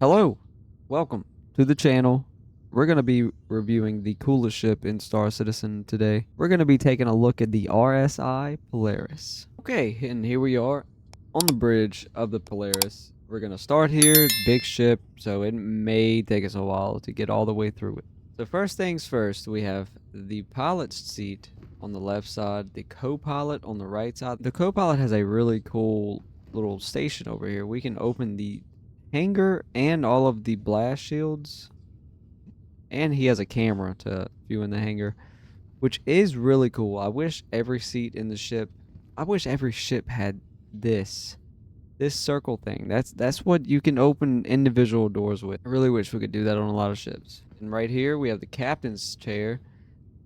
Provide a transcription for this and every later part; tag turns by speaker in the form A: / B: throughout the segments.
A: Hello, welcome to the channel. We're going to be reviewing the coolest ship in Star Citizen today. We're going to be taking a look at the RSI Polaris. Okay, and here we are on the bridge of the Polaris. We're going to start here, big ship, so it may take us a while to get all the way through it. So first things first, we have the pilot's seat on the left side, the co-pilot on the right side. The co-pilot has a really cool little station over here. We can open the hangar and all of the blast shields, and he has a camera to view in the hangar, which is really cool. I wish every seat in the ship, I wish every ship had this circle thing. That's what you can open individual doors with. I really wish we could do that on a lot of ships. And right here we have the captain's chair.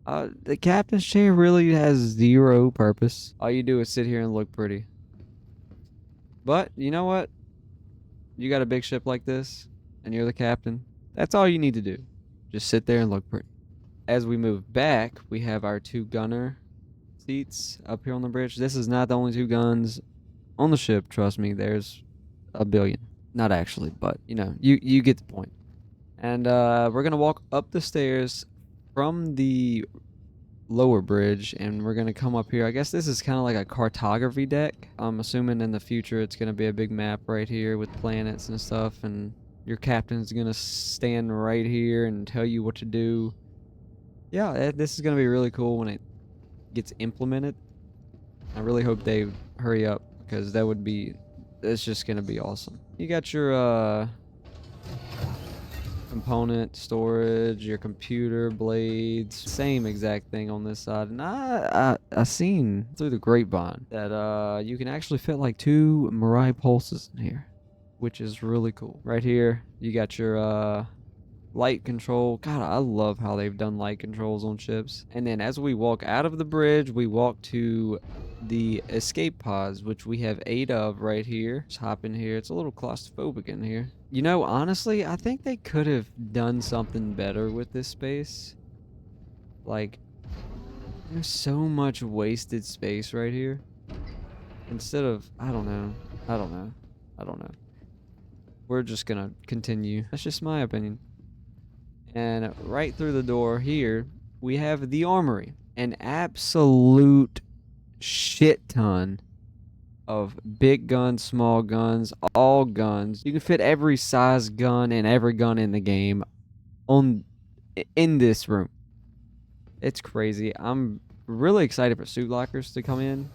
A: The captain's chair really has zero purpose. All you do is sit here and look pretty. But you know what? You got a big ship like this, and you're the captain. That's all you need to do. Just sit there and look pretty. As we move back, we have our two gunner seats up here on the bridge. This is not the only two guns on the ship. Trust me, there's a billion. Not actually, but you know, you get the point. And we're gonna walk up the stairs from the lower bridge, and we're gonna come up here. I guess this is kind of like a cartography deck. I'm assuming in the future it's gonna be a big map right here with planets and stuff, and your captain's gonna stand right here and tell you what to do. Yeah, this is gonna be really cool when it gets implemented. I really hope they hurry up, because it's just gonna be awesome. You got your component storage, your computer blades, same exact thing on this side. And I seen through the grapevine that you can actually fit like 2 Mirai pulses in here, which is really cool. Right here you got your light control. God, I love how they've done light controls on ships. And then as we walk out of the bridge, we walk to the escape pods, which we have 8 of right here. Just hop in here. It's a little claustrophobic in here. You know, honestly, I think they could have done something better with this space. Like, there's so much wasted space right here. Instead of, I don't know. We're just gonna continue. That's just my opinion. And right through the door here, we have the armory. An absolute shit ton of big guns, small guns, all guns. You can fit every size gun and every gun in the game in this room. It's crazy. I'm really excited for suit lockers to come in,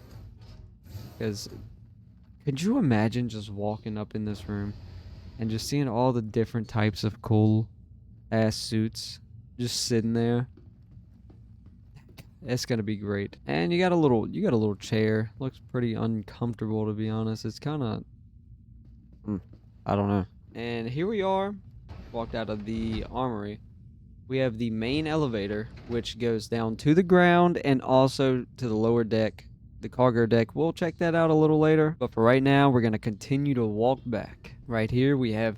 A: because could you imagine just walking up in this room and just seeing all the different types of cool ass suits just sitting there? It's gonna be great. And you got a little chair. Looks pretty uncomfortable, to be honest. It's kind of I don't know. And here we are, walked out of the armory. We have the main elevator, which goes down to the ground and also to the lower deck, the cargo deck. We'll check that out a little later, but for right now we're gonna continue to walk back. Right here we have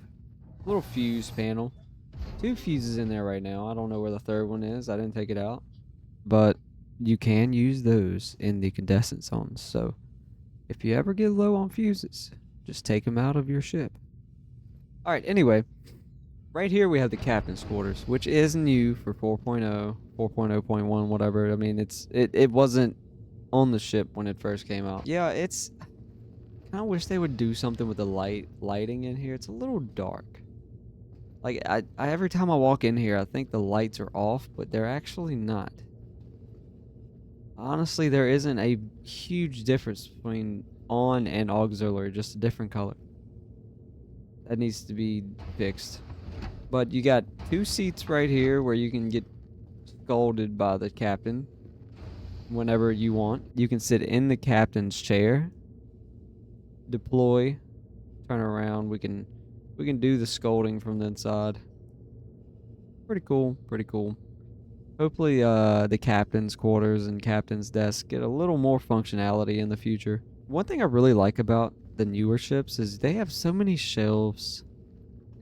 A: a little fuse panel. 2 fuses in there right now. I don't know where the third one is. I didn't take it out, but you can use those in the condensate zones. So if you ever get low on fuses, just take them out of your ship. All right, anyway, right here we have the captain's quarters, which is new for 4.0, 4.0.1, whatever. I mean, it wasn't on the ship when it first came out. Yeah, I kind of wish they would do something with the lighting in here. It's a little dark. Like, I every time I walk in here, I think the lights are off, but they're actually not. Honestly, there isn't a huge difference between on and auxiliary, just a different color. That needs to be fixed. But you got 2 seats right here where you can get scolded by the captain whenever you want. You can sit in the captain's chair, deploy, turn around. We can do the scolding from the inside. Pretty cool, pretty cool. Hopefully the captain's quarters and captain's desk get a little more functionality in the future. One thing I really like about the newer ships is they have so many shelves.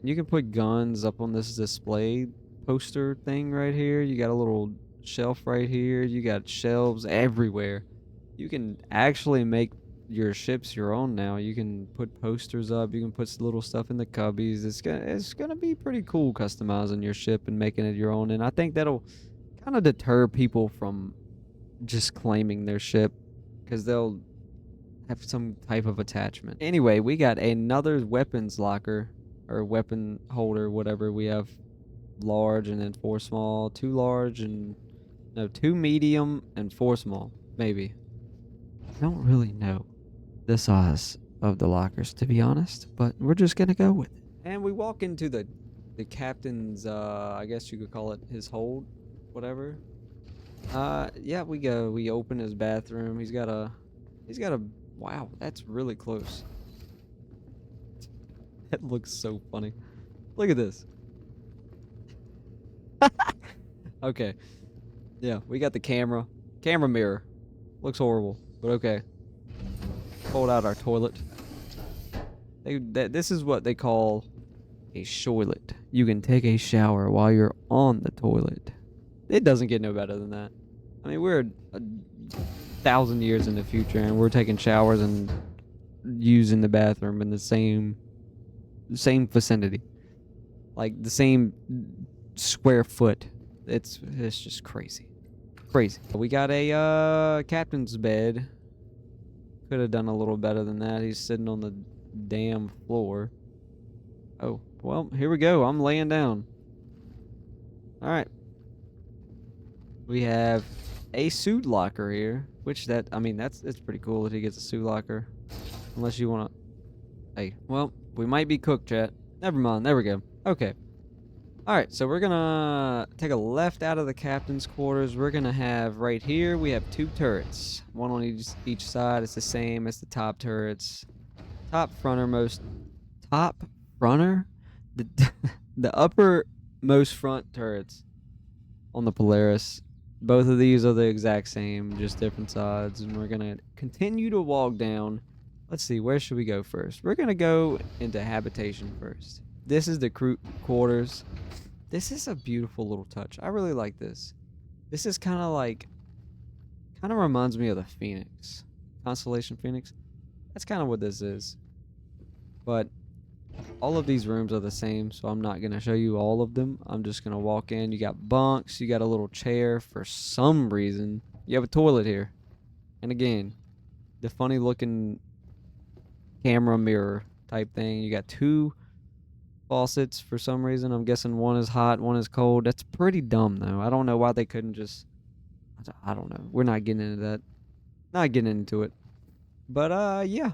A: You can put guns up on this display poster thing right here. You got a little shelf right here. You got shelves everywhere. You can actually make your ships your own now. You can put posters up. You can put little stuff in the cubbies. It's gonna be pretty cool customizing your ship and making it your own. And I think that'll kind of deter people from just claiming their ship because they'll have some type of attachment. Anyway, we got another weapons locker or weapon holder, whatever. We have large and then 4 small, 2 large and no, 2 medium and 4 small, maybe. I don't really know the size of the lockers, to be honest, but we're just gonna go with it. And we walk into the captain's, I guess you could call it his hold, whatever. Yeah, we open his bathroom. He's got a, wow, that's really close. That looks so funny. Look at this. Okay. Yeah, we got the camera mirror. Looks horrible, but okay. Pulled out our toilet. This is what they call a shoilet. You can take a shower while you're on the toilet. It doesn't get no better than that. I mean, we're a 1,000 years in the future, and we're taking showers and using the bathroom in the same vicinity, like the same square foot. It's just crazy. We got a captain's bed. Could have done a little better than that. He's sitting on the damn floor. Oh, well, here we go. I'm laying down. All right. We have a suit locker here, which it's pretty cool that he gets a suit locker. Unless you want to... Hey, well, we might be cooked, chat. Never mind. There we go. Okay. Alright, so we're gonna take a left out of the captain's quarters. We're gonna have right here, we have 2 turrets. One on each side. It's the same as the top turrets. Top fronter? The uppermost front turrets on the Polaris. Both of these are the exact same, just different sides. And we're gonna continue to walk down. Let's see, where should we go first? We're gonna go into habitation first. This is the crew quarters. This is a beautiful little touch. I really like this. This is kind of reminds me of the Phoenix. Constellation Phoenix. That's kind of what this is. But all of these rooms are the same, so I'm not going to show you all of them. I'm just going to walk in. You got bunks. You got a little chair. For some reason, you have a toilet here. And again, the funny looking camera mirror type thing. You got 2 faucets for some reason. I'm guessing one is hot, one is cold. That's pretty dumb, though. I don't know why they couldn't just... I don't know. We're not getting into that. Not getting into it. But, yeah.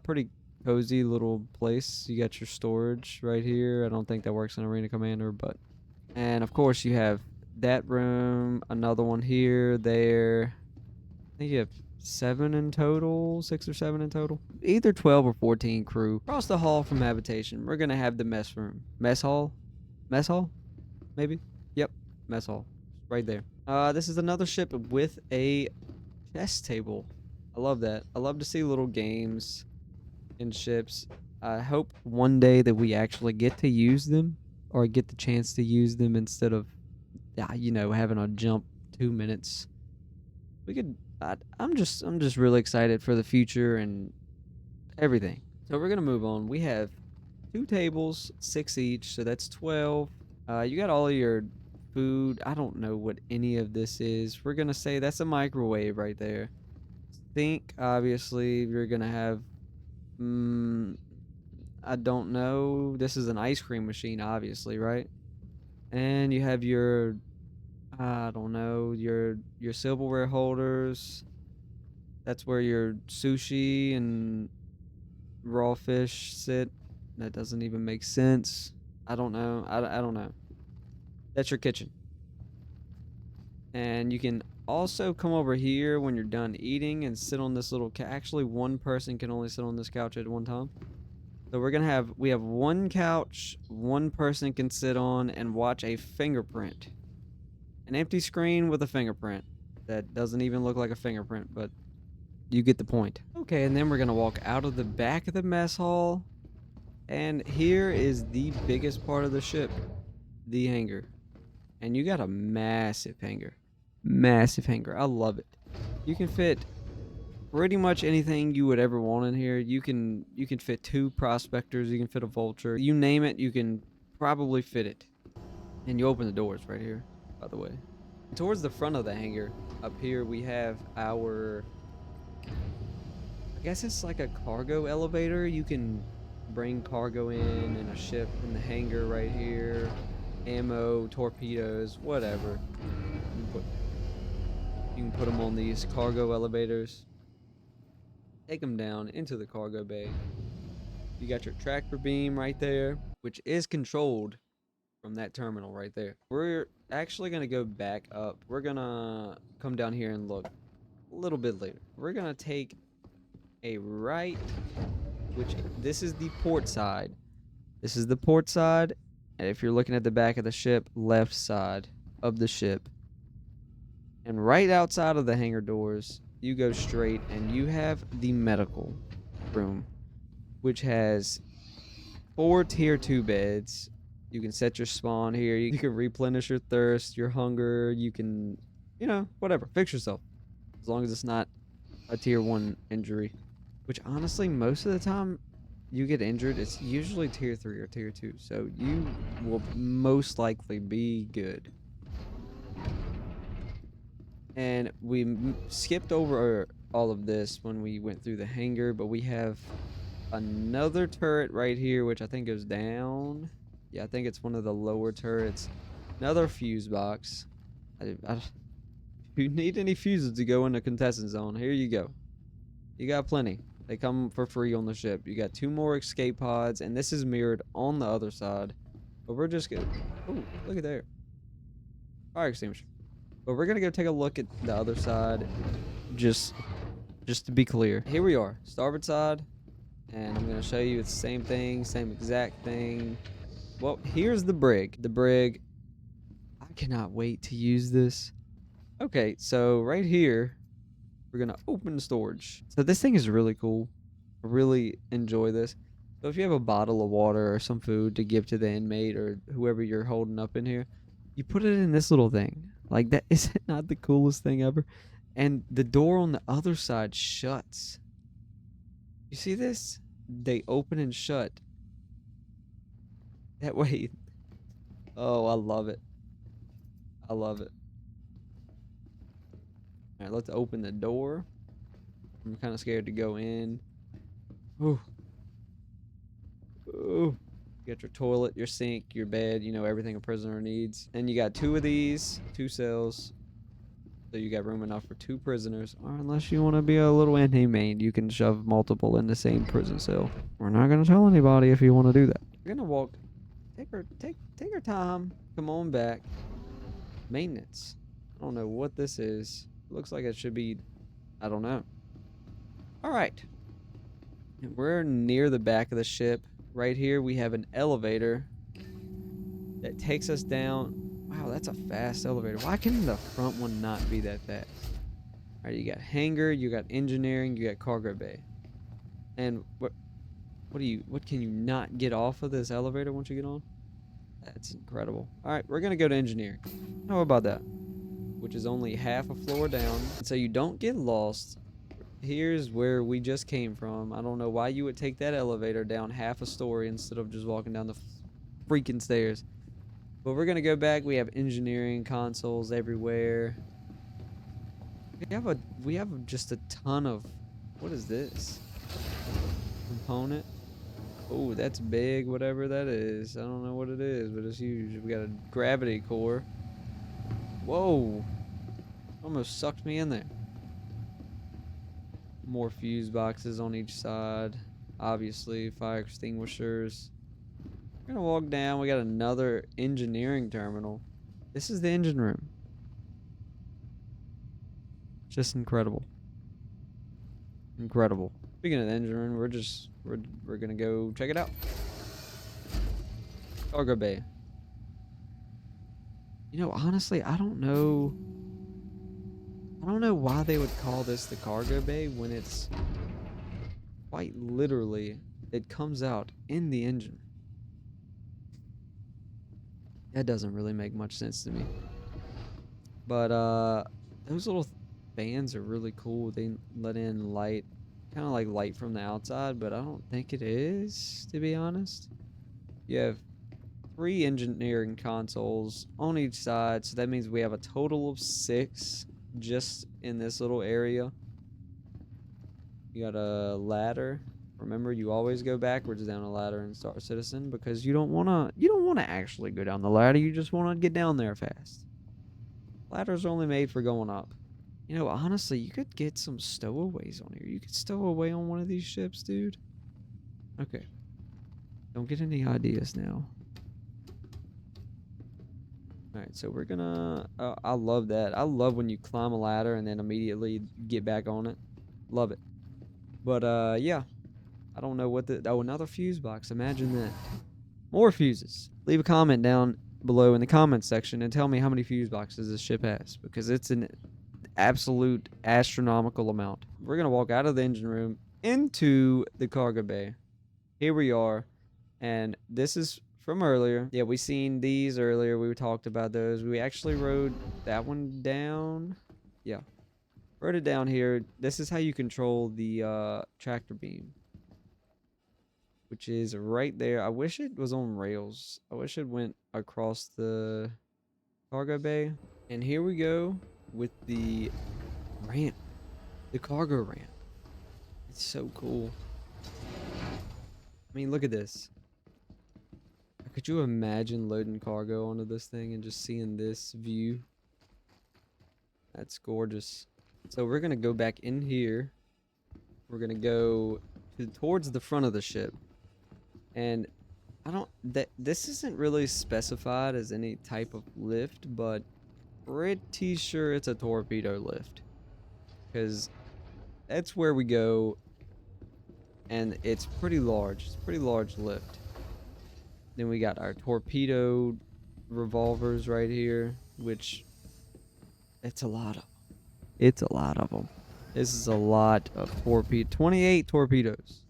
A: Pretty cozy little place. You got your storage right here. I don't think that works in Arena Commander, but... And, of course, you have that room, another one here, there. I think you have 7 in total, 6 or 7 in total. Either 12 or 14 crew. Across the hall from habitation, we're gonna have the mess room. Mess hall? Maybe? Yep, mess hall. Right there. This is another ship with a chess table. I love that. I love to see little games in ships. I hope one day that we actually get to use them, or get the chance to use them instead of, having a jump 2 minutes. We could... I'm just really excited for the future and everything. So we're gonna move on. We have 2 tables, 6 each, so that's 12. You got all of your food. I don't know what any of this is. We're gonna say that's a microwave right there. Think obviously you're gonna have. I don't know. This is an ice cream machine, obviously, right? And you have your. I don't know, your silverware holders. That's where your sushi and raw fish sit. That doesn't even make sense. I don't know. I don't know. That's your kitchen. And you can also come over here when you're done eating and sit on this little actually, one person can only sit on this couch at one time. So we have 1 couch, 1 person can sit on and watch a fingerprint. An empty screen with a fingerprint that doesn't even look like a fingerprint, but you get the point. Okay, and then we're gonna walk out of the back of the mess hall, and here is the biggest part of the ship, the hangar. And you got a massive hangar. I love it. You can fit pretty much anything you would ever want in here. You can fit 2 prospectors, you can fit a vulture, you name it, you can probably fit it. And you open the doors right here, by the way. Towards the front of the hangar, up here we have our, I guess it's like a cargo elevator. You can bring cargo in a ship in the hangar right here. Ammo, torpedoes, whatever. You can put them on these cargo elevators. Take them down into the cargo bay. You got your tractor beam right there, which is controlled from that terminal right there. We're actually going to go back up. We're going to come down here and look a little bit later. We're going to take a right, which this is the port side. This is the port side. And if you're looking at the back of the ship, left side of the ship. And right outside of the hangar doors, you go straight and you have the medical room, which has 4 tier 2 beds. You can set your spawn here. You can replenish your thirst, your hunger. You can, you know, whatever. Fix yourself. As long as it's not a tier 1 injury. Which honestly, most of the time you get injured, it's usually tier 3 or tier 2. So you will most likely be good. And we skipped over all of this when we went through the hangar, but we have another turret right here, which I think goes down. Yeah, I think it's one of the lower turrets. Another fuse box. If you need any fuses to go in the contestant zone, here you go. You got plenty. They come for free on the ship. You got 2 more escape pods, and this is mirrored on the other side. But we're just gonna... Oh, look at there. Fire extinguisher. But we're gonna go take a look at the other side, just to be clear. Here we are, starboard side, and I'm gonna show you it's the same thing, same exact thing. Well, here's the brig. The brig, I cannot wait to use this. Okay, so right here, we're gonna open storage. So this thing is really cool. I really enjoy this. So if you have a bottle of water or some food to give to the inmate or whoever you're holding up in here, you put it in this little thing. Like, that is it not the coolest thing ever? And the door on the other side shuts. You see this? They open and shut. That way. Oh, I love it. I love it. All right, let's open the door. I'm kind of scared to go in. Ooh. Ooh. You got your toilet, your sink, your bed, you know, everything a prisoner needs. And you got 2 of these, 2 cells. So you got room enough for 2 prisoners. Or unless you want to be a little inhumane, you can shove multiple in the same prison cell. We're not going to tell anybody if you want to do that. We're going to walk. Take her time. Come on back. Maintenance. I don't know what this is. Looks like it should be, I don't know. All right. We're near the back of the ship. Right here, we have an elevator that takes us down. Wow, that's a fast elevator. Why can the front one not be that fast? All right, you got hangar, you got engineering, you got cargo bay. And what can you not get off of this elevator once you get on? That's incredible. All right, we're going to go to engineering. How about that? Which is only half a floor down. So you don't get lost. Here's where we just came from. I don't know why you would take that elevator down half a story instead of just walking down the freaking stairs. But we're gonna go back. We have engineering consoles everywhere. We have just a ton of, what is this? Component. Oh, that's big, whatever that is. I don't know what it is, but it's huge. We got a gravity core. Whoa. Almost sucked me in there. More fuse boxes on each side. Obviously, fire extinguishers. We're gonna walk down. We got another engineering terminal. This is the engine room. Just incredible. Incredible. Speaking of the engine room, we're gonna go check it out. Cargo bay. You know, honestly, I don't know why they would call this the cargo bay when it's quite literally, it comes out in the engine. That doesn't really make much sense to me. But those little fans are really cool. They let in light, kind of like light from the outside, but I don't think it is, to be honest. You have 3 engineering consoles on each side, so that means we have a total of 6 just in this little area. You got a ladder. Remember, you always go backwards down a ladder in Star Citizen because you don't wanna actually go down the ladder. You just wanna get down there fast. Ladders are only made for going up. You know, honestly, you could get some stowaways on here. You could stow away on one of these ships, dude. Okay. Don't get any ideas now. Alright, so we're gonna... I love that. I love when you climb a ladder and then immediately get back on it. Love it. But, yeah. I don't know what the... Oh, another fuse box. Imagine that. More fuses. Leave a comment down below in the comments section and tell me how many fuse boxes this ship has, because it's an absolute astronomical amount. We're gonna walk out of the engine room into the cargo bay. Here we are, and this is from earlier. Yeah, we seen these earlier. We talked about those. We actually rode that one down. Yeah, rode it down here. This is how you control the tractor beam, which is right there. I wish it was on rails. I wish it went across the cargo bay. And here we go with the ramp, the cargo ramp. It's so cool. I mean, look at this. Could you imagine loading cargo onto this thing and just seeing this view? That's gorgeous. So we're going to go back in here. We're going to go towards the front of the ship. And this isn't really specified as any type of lift, but pretty sure it's a torpedo lift, because that's where we go, and it's pretty large. It's a pretty large lift. Then we got our torpedo revolvers right here, which it's a lot of them. It's a lot of them. This is a lot of 28 torpedoes.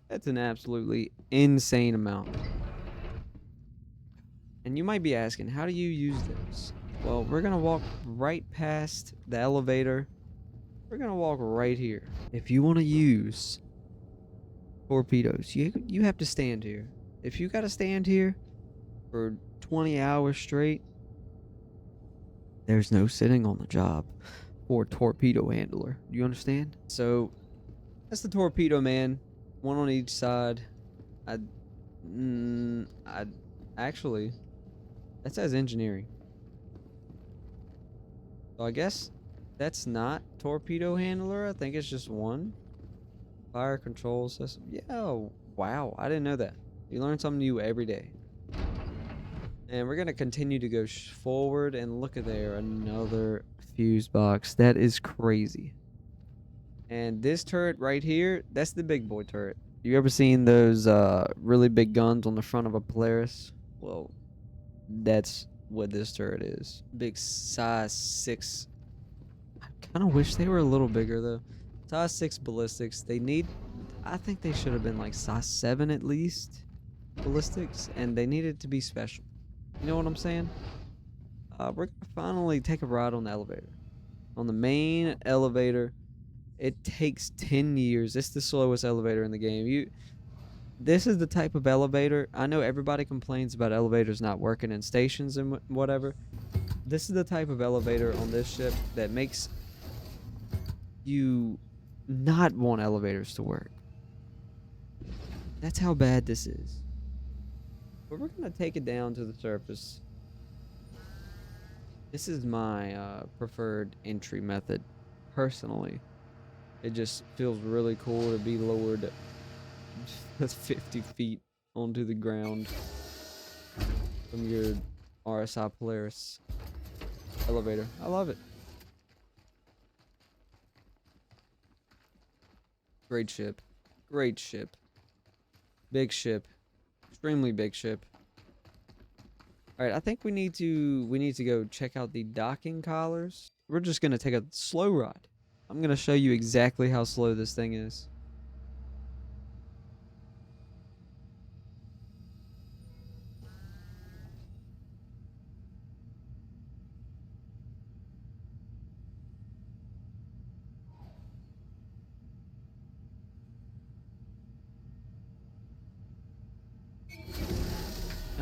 A: That's an absolutely insane amount. And you might be asking, how do you use those? Well, we're gonna walk right past the elevator. We're gonna walk right here. If you want to use torpedoes, you have to stand here. If you gotta stand here for 20 hours straight, there's no sitting on the job for a torpedo handler. Do you understand? So that's the torpedo man, one on each side. Actually, that says engineering. So I guess that's not torpedo handler. I think it's just one. Fire control system. Yeah, wow. I didn't know that. You learn something new every day. And we're going to continue to go forward, and look at there. Another fuse box. That is crazy. And this turret right here, that's the big boy turret. You ever seen those really big guns on the front of a Polaris? Well, that's what this turret is. Big size 6. I kind of wish they were a little bigger though. Size 6 ballistics. I think they should have been like size 7 at least ballistics, and they needed to be special. You know what I'm saying? We're gonna finally take a ride on the elevator. On the main elevator. It takes 10 years. It's the slowest elevator in the game. This is the type of elevator. I know everybody complains about elevators not working in stations and whatever. This is the type of elevator on this ship that makes you not want elevators to work. That's how bad this is. But we're going to take it down to the surface. This is my preferred entry method, personally. It just feels really cool to be lowered 50 feet onto the ground from your RSI Polaris elevator. I love it. Great ship. Great ship. Big ship. Extremely big ship. Alright, I think we need to go check out the docking collars. We're just gonna take a slow ride. I'm gonna show you exactly how slow this thing is.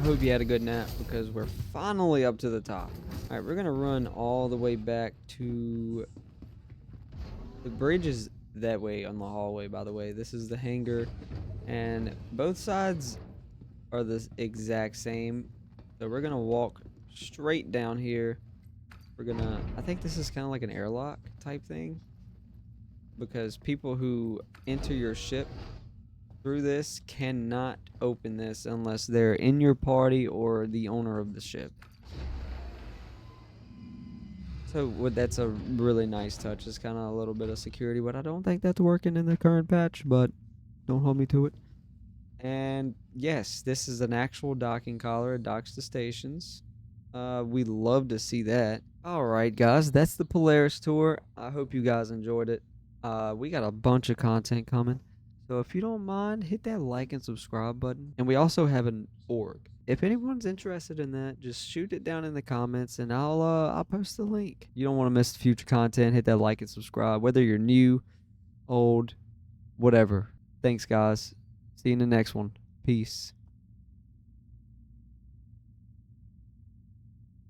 A: I hope you had a good nap because we're finally up to the top. All right, we're gonna run all the way back to the bridge is that way on the hallway, by the way. This is the hangar, and both sides are the exact same. So we're gonna walk straight down here. I think this is kind of like an airlock type thing, because people who enter your ship through this cannot open this unless they're in your party or the owner of the ship. So that's a really nice touch. It's kind of a little bit of security, but I don't think that's working in the current patch, but don't hold me to it. And yes, this is an actual docking collar. It docks to stations. We love to see that. All right, guys, that's the Polaris tour. I hope you guys enjoyed it. We got a bunch of content coming. So if you don't mind, hit that like and subscribe button. And we also have an org. If anyone's interested in that, just shoot it down in the comments and I'll post the link. You don't want to miss future content. Hit that like and subscribe, whether you're new, old, whatever. Thanks, guys. See you in the next one. Peace.